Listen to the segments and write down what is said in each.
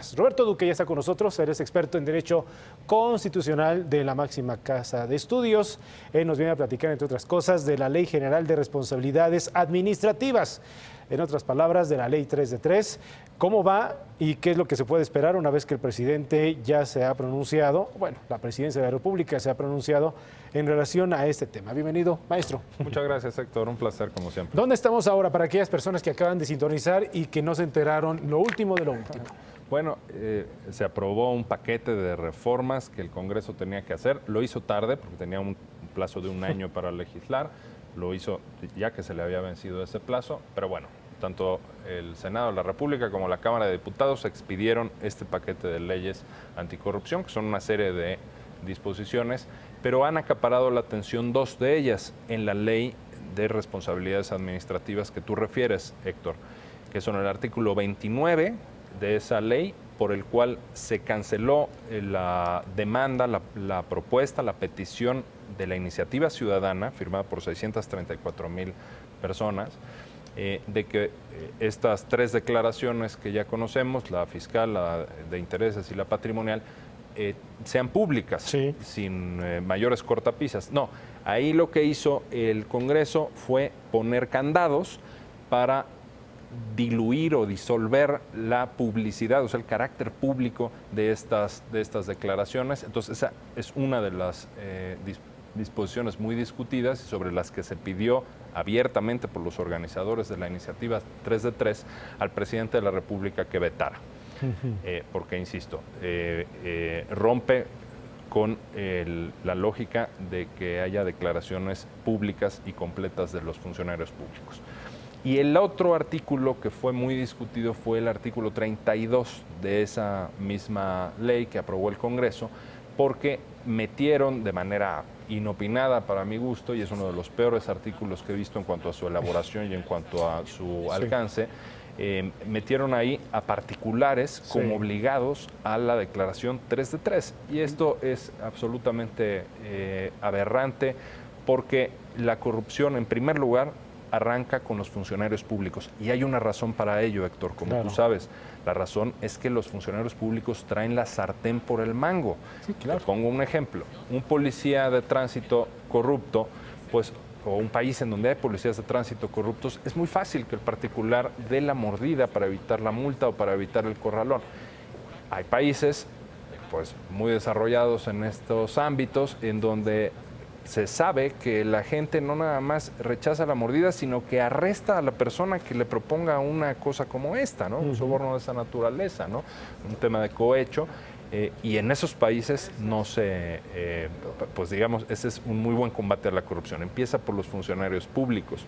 administrativas. Roberto Duque ya está con nosotros, él es experto en Derecho Constitucional de la máxima casa de estudios. Él nos viene a platicar, entre otras cosas, de la Ley General de Responsabilidades Administrativas. En otras palabras, de la Ley 3 de 3. ¿Cómo va y qué es lo que se puede esperar una vez que el presidente ya se ha pronunciado? Bueno, la presidencia de la República se ha pronunciado en relación a este tema. Bienvenido, maestro. Muchas gracias, Héctor. Un placer, como siempre. ¿Dónde estamos ahora para aquellas personas que acaban de sintonizar y que no se enteraron lo último de lo último? Bueno, se aprobó un paquete de reformas que el Congreso tenía que hacer. Lo hizo tarde porque tenía un plazo de un año para legislar. Lo hizo ya que se le había vencido ese plazo, pero bueno, tanto el Senado de la República como la Cámara de Diputados expidieron este paquete de leyes anticorrupción, que son una serie de disposiciones, pero han acaparado la atención dos de ellas en la Ley de Responsabilidades Administrativas que tú refieres, Héctor, que son el artículo 29 de esa ley, por el cual se canceló la demanda, la propuesta, la petición de la iniciativa ciudadana, firmada por 634,000 personas, de que estas tres declaraciones que ya conocemos, la fiscal, la de intereses y la patrimonial, sean públicas, sí, sin mayores cortapisas. No, ahí lo que hizo el Congreso fue poner candados para diluir o disolver la publicidad, o sea, el carácter público de estas declaraciones. Entonces, esa es una de las disposiciones muy discutidas y sobre las que se pidió abiertamente por los organizadores de la iniciativa 3 de 3 al presidente de la República que vetara. Porque, insisto, rompe con la lógica de que haya declaraciones públicas y completas de los funcionarios públicos. Y el otro artículo que fue muy discutido fue el artículo 32 de esa misma ley que aprobó el Congreso, porque metieron de manera inopinada para mi gusto, y es uno de los peores artículos que he visto en cuanto a su elaboración y en cuanto a su alcance, metieron ahí a particulares como obligados a la declaración 3 de 3. Y esto es absolutamente aberrante, porque la corrupción, en primer lugar, arranca con los funcionarios públicos. Y hay una razón para ello, Héctor, como tú sabes. La razón es que los funcionarios públicos traen la sartén por el mango. Sí, claro. Te pongo un ejemplo. Un policía de tránsito corrupto, pues, o un país en donde hay policías de tránsito corruptos, es muy fácil que el particular dé la mordida para evitar la multa o para evitar el corralón. Hay países, pues, muy desarrollados en estos ámbitos, en donde se sabe que la gente no nada más rechaza la mordida, sino que arresta a la persona que le proponga una cosa como esta, ¿no? Un soborno de esa naturaleza, ¿no? Un tema de cohecho. Y en esos países no se, pues digamos, ese es un muy buen combate a la corrupción. Empieza por los funcionarios públicos.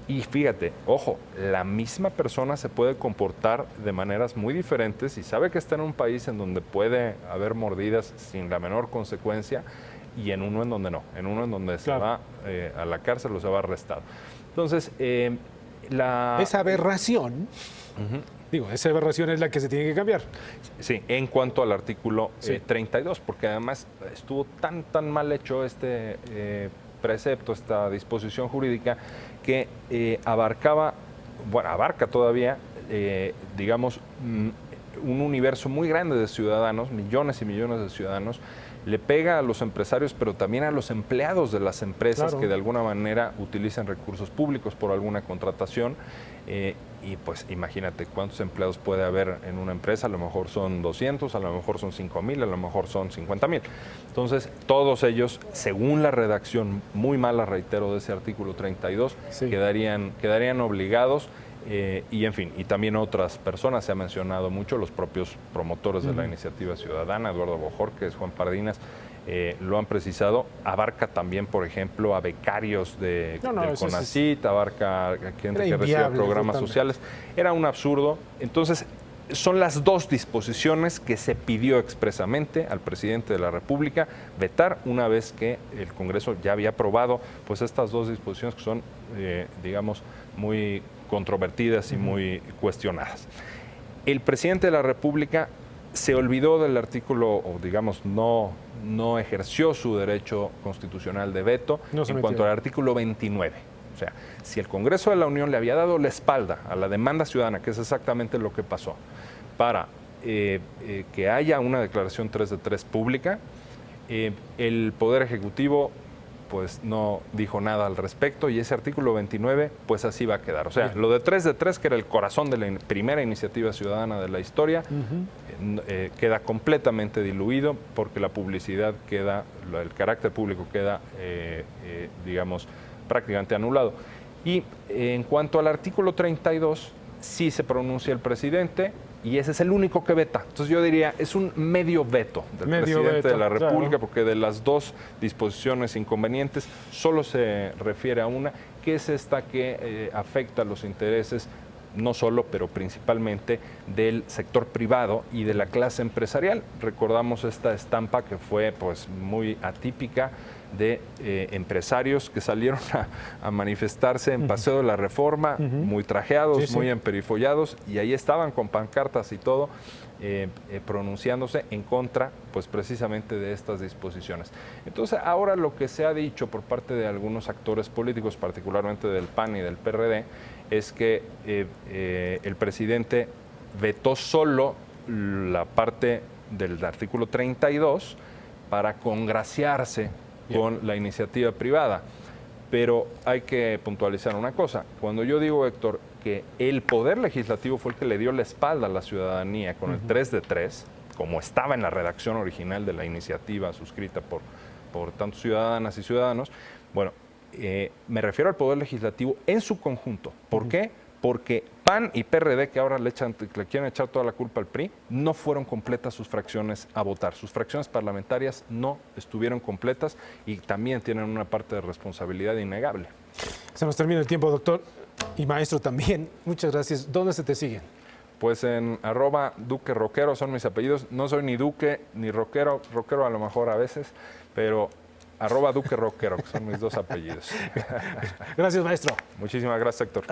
Y fíjate, ojo, la misma persona se puede comportar de maneras muy diferentes y sabe que está en un país en donde puede haber mordidas sin la menor consecuencia, y en uno en donde no, en uno en donde se va a la cárcel o se va arrestado. Entonces, esa aberración, esa aberración es la que se tiene que cambiar. Sí, en cuanto al artículo 32, porque además estuvo tan mal hecho este precepto, esta disposición jurídica, que abarca todavía, digamos, un universo muy grande de ciudadanos, millones y millones de ciudadanos. Le pega a los empresarios, pero también a los empleados de las empresas que de alguna manera utilizan recursos públicos por alguna contratación. Y pues imagínate cuántos empleados puede haber en una empresa. A lo mejor son 200, a lo mejor son 5,000, a lo mejor son 50,000. Entonces, todos ellos, según la redacción muy mala, reitero, de ese artículo 32, quedarían obligados. Y en fin, y también otras personas, se ha mencionado mucho, los propios promotores de la iniciativa ciudadana, Eduardo Bojorquez, Juan Pardinas, lo han precisado. Abarca también, por ejemplo, a becarios del CONACYT, abarca a gente que recibe programas sociales. Era un absurdo. Entonces, son las dos disposiciones que se pidió expresamente al presidente de la República vetar, una vez que el Congreso ya había aprobado pues estas dos disposiciones que son, digamos, muy controvertidas y muy cuestionadas. El presidente de la República se olvidó del artículo, o digamos, no ejerció su derecho constitucional de veto en cuanto al artículo 29. O sea, si el Congreso de la Unión le había dado la espalda a la demanda ciudadana, que es exactamente lo que pasó, para que haya una declaración 3 de 3 pública. El Poder Ejecutivo pues no dijo nada al respecto y ese artículo 29 pues así va a quedar. O sea, Bien. lo de 3 de 3, que era el corazón de la primera iniciativa ciudadana de la historia, queda completamente diluido porque la publicidad queda, el carácter público queda, digamos, prácticamente anulado. Y en cuanto al artículo 32, sí se pronuncia el presidente y ese es el único que veta. Entonces yo diría, es un medio veto del presidente de la República, claro, porque de las dos disposiciones inconvenientes solo se refiere a una, que es esta que afecta los intereses no solo, pero principalmente del sector privado y de la clase empresarial. Recordamos esta estampa que fue pues muy atípica de empresarios que salieron a manifestarse en Paseo de la Reforma, muy trajeados, muy emperifollados, y ahí estaban con pancartas y todo, pronunciándose en contra, pues precisamente de estas disposiciones. Entonces, ahora lo que se ha dicho por parte de algunos actores políticos, particularmente del PAN y del PRD, es que el presidente vetó solo la parte del artículo 32 para congraciarse con la iniciativa privada. Pero hay que puntualizar una cosa. Cuando yo digo, Héctor, que el Poder Legislativo fue el que le dio la espalda a la ciudadanía con el 3 de 3, como estaba en la redacción original de la iniciativa suscrita por tantos ciudadanas y ciudadanos, bueno, me refiero al Poder Legislativo en su conjunto. ¿Por qué? Porque PAN y PRD, que ahora le quieren echar toda la culpa al PRI, no fueron completas sus fracciones a votar. Sus fracciones parlamentarias no estuvieron completas y también tienen una parte de responsabilidad innegable. Se nos termina el tiempo, doctor, y maestro también. Muchas gracias. ¿Dónde se te siguen? Pues en @DuqueRoquero son mis apellidos. No soy ni Duque ni Roquero, Roquero a lo mejor a veces, pero @DuqueRoquero, que son mis dos apellidos. Gracias, maestro. Muchísimas gracias, Héctor.